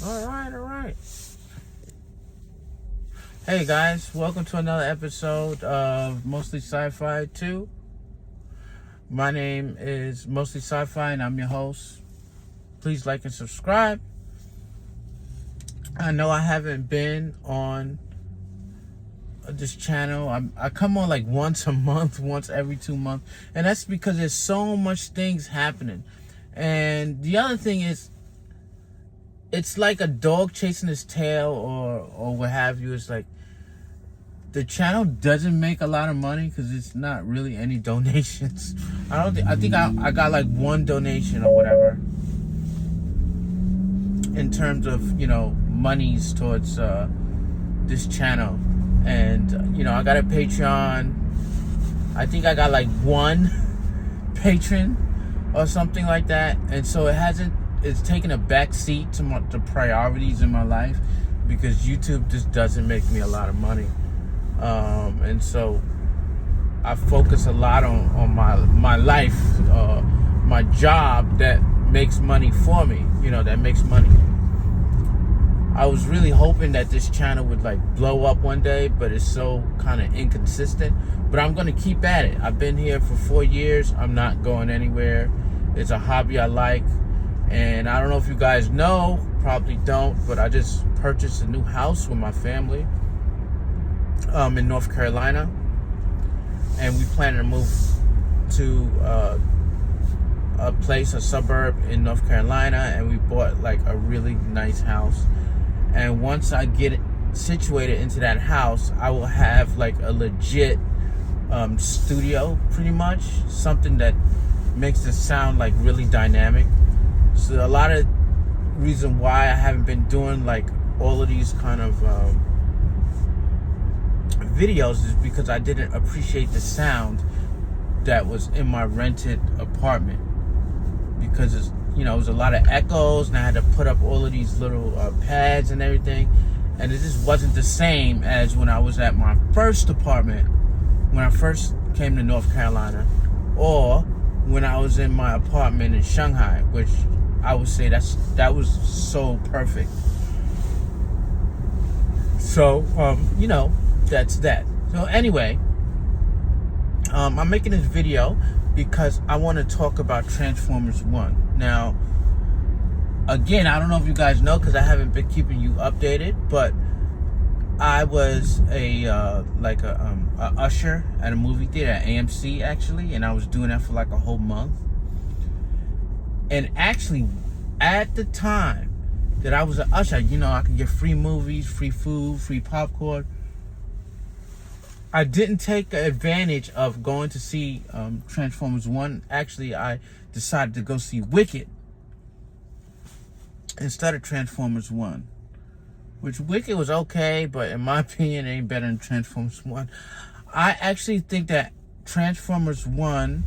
All right. Hey guys, welcome to another episode of Mostly Sci-Fi 2. My name is Mostly Sci-Fi and I'm your host. Please like and subscribe. I know I haven't been on this channel. I come on like once a month, once every 2 months. And that's because there's so much things happening. And the other thing is, it's like a dog chasing his tail or what have you. It's like the channel doesn't make a lot of money because it's not really any donations. I think I got like one donation or whatever in terms of, monies towards this channel. And, I got a Patreon. I think I got like one patron or something like that. And so it's taken a back seat to the priorities in my life because YouTube just doesn't make me a lot of money. And so I focus a lot on my life, my job that makes money for me, that makes money. I was really hoping that this channel would like blow up one day, but it's so kind of inconsistent. But I'm going to keep at it. I've been here for 4 years. I'm not going anywhere. It's a hobby I like. And I don't know if you guys know, probably don't, but I just purchased a new house with my family in North Carolina. And we plan to move to a suburb in North Carolina. And we bought like a really nice house. And once I get situated into that house, I will have like a legit studio, pretty much. Something that makes the sound like really dynamic. So a lot of reason why I haven't been doing like all of these kind of videos is because I didn't appreciate the sound that was in my rented apartment, because it was a lot of echoes and I had to put up all of these little pads and everything, and it just wasn't the same as when I was at my first apartment when I first came to North Carolina, or when I was in my apartment in Shanghai, which I would say that was so perfect. So, that's that. So anyway, I'm making this video because I want to talk about Transformers 1. Now, again, I don't know if you guys know because I haven't been keeping you updated, but I was a usher at a movie theater at AMC actually, and I was doing that for like a whole month. And actually, at the time that I was an usher, I could get free movies, free food, free popcorn. I didn't take advantage of going to see Transformers 1. Actually, I decided to go see Wicked instead of Transformers 1. Which Wicked was okay, but in my opinion, it ain't better than Transformers 1. I actually think that Transformers 1,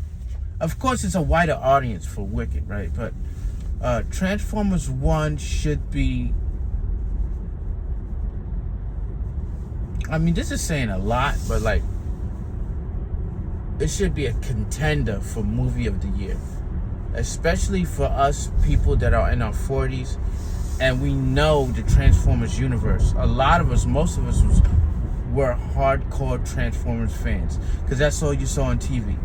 of course, it's a wider audience for Wicked, right? But Transformers 1 should be, I mean, this is saying a lot, but like, it should be a contender for movie of the year, especially for us people that are in our 40s and we know the Transformers universe. A lot of us, most of us were hardcore Transformers fans because that's all you saw on TV.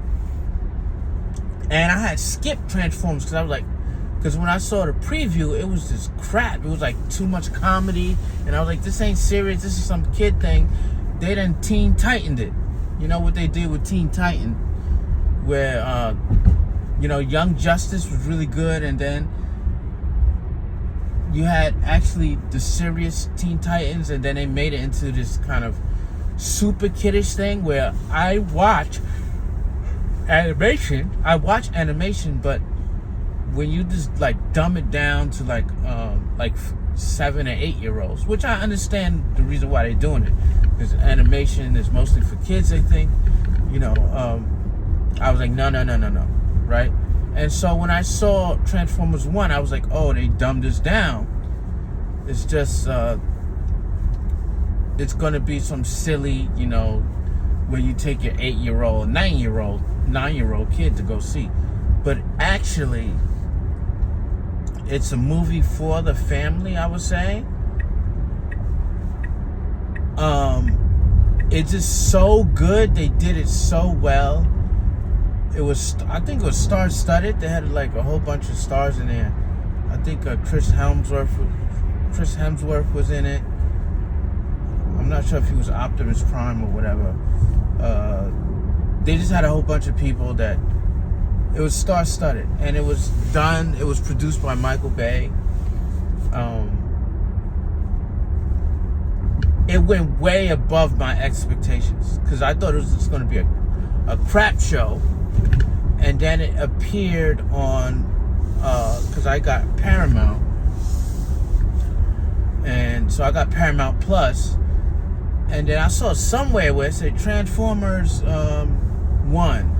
And I had skipped Transformers because when I saw the preview, it was just crap. It was like too much comedy, and I was like, this ain't serious. This is some kid thing. They done Teen Titaned it. You know what they did with Teen Titan, where Young Justice was really good, and then you had actually the serious Teen Titans, and then they made it into this kind of super kiddish thing where I watch animation, but when you just like dumb it down to like 7 or 8 year olds, which I understand the reason why they're doing it, because animation is mostly for kids, I think. I was like, no, right? And so when I saw Transformers 1, I was like, oh, they dumbed this down. It's just it's gonna be some silly, when you take your 8-year-old, 9-year-old kid to go see. But actually, it's a movie for the family, I would say. It's just so good. They did it so well. I think it was star-studded. They had like a whole bunch of stars in there. I think Chris Hemsworth was in it. I'm not sure if he was Optimus Prime or whatever. They just had a whole bunch of people that... It was star-studded. And it was produced by Michael Bay. It went way above my expectations, because I thought it was just going to be a crap show. And then it appeared on, because I got Paramount, and so I got Paramount Plus, and then I saw somewhere where it said Transformers 1,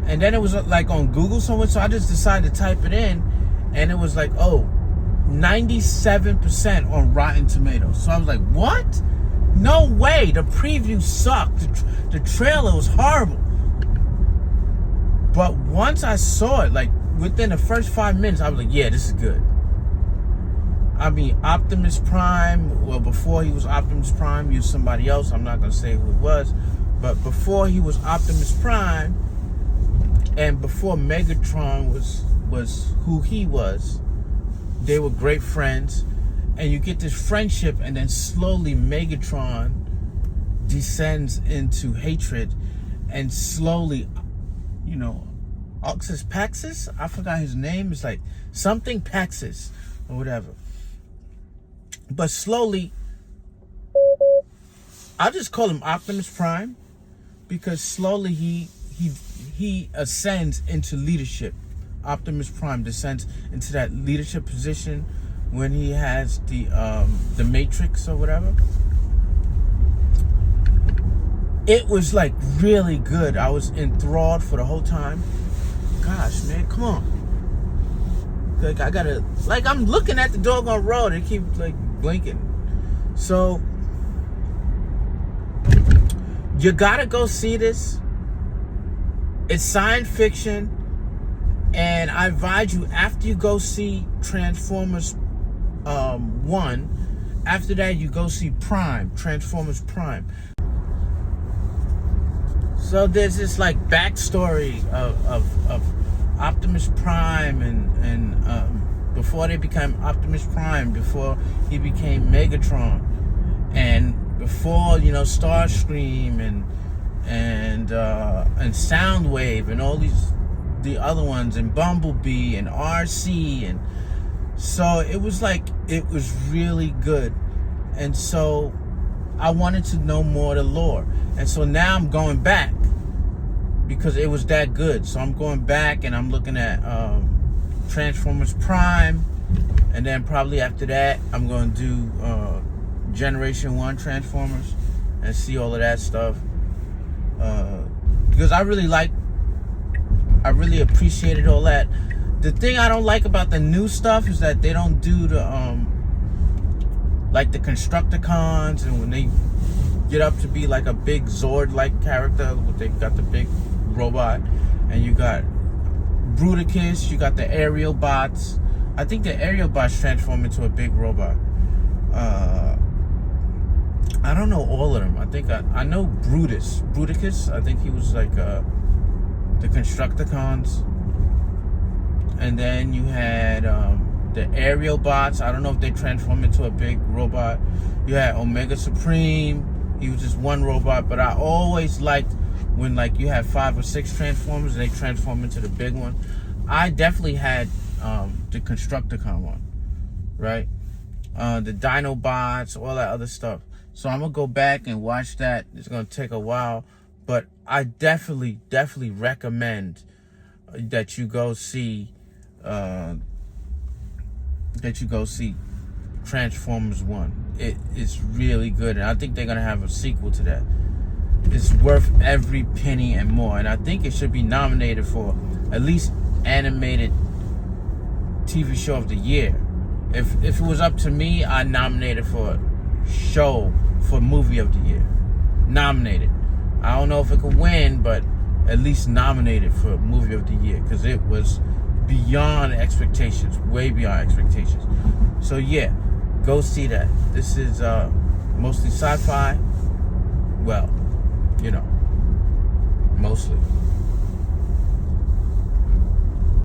and then it was like on Google somewhere, so I just decided to type it in, and it was like, 97% on Rotten Tomatoes. So I was like, what? No way, the preview sucked. The trailer was horrible. But once I saw it, like within the first 5 minutes, I was like, yeah, this is good. I mean, Optimus Prime, well, before he was Optimus Prime, he was somebody else. I'm not going to say who it was. But before he was Optimus Prime, and before Megatron was who he was, they were great friends. And you get this friendship, and then slowly Megatron descends into hatred, and slowly, Oxus Paxis, I forgot his name, it's like something Paxis or whatever. But slowly, I'll just call him Optimus Prime, because slowly he ascends into leadership. Optimus Prime descends into that leadership position when he has the Matrix or whatever. It was like really good. I was enthralled for the whole time. Gosh, man, come on. Like I'm looking at the doggone road. It keeps like blinking. So you gotta go see this. It's science fiction, and I advise you, after you go see Transformers 1, after that you go see Transformers Prime. So there's this like backstory of Optimus Prime and before they became Optimus Prime, before he became Megatron, and before Starscream and Soundwave and all the other ones, and Bumblebee and RC, and so it was really good. And so I wanted to know more of the lore, and so now I'm going back because it was that good. So I'm going back and I'm looking at Transformers Prime, and then probably after that I'm going to do Generation 1 Transformers and see all of that stuff, because I really appreciated all that. The thing I don't like about the new stuff is that they don't do the like the Constructicons, and when they get up to be like a big Zord-like character, they got the big robot, and you got Bruticus, you got the aerial bots. I think the aerial bots transform into a big robot. I don't know all of them. I think I know Bruticus. I think he was like the Constructicons. And then you had the aerial bots. I don't know if they transform into a big robot. You had Omega Supreme. He was just one robot. But I always liked when like you have 5 or 6 Transformers and they transform into the big one. I definitely had the Constructicon one, right? The Dinobots, all that other stuff. So I'm gonna go back and watch that. It's gonna take a while, but I definitely recommend that you go see Transformers 1. It is really good, and I think they're gonna have a sequel to that. It's worth every penny and more, and I think it should be nominated for at least animated TV show of the year. If it was up to me, I'd nominate it for show for movie of the year. Nominated. I don't know if it could win, but at least nominated for movie of the year, because it was beyond expectations, way beyond expectations. So yeah, go see that. This is mostly sci-fi. Well, mostly.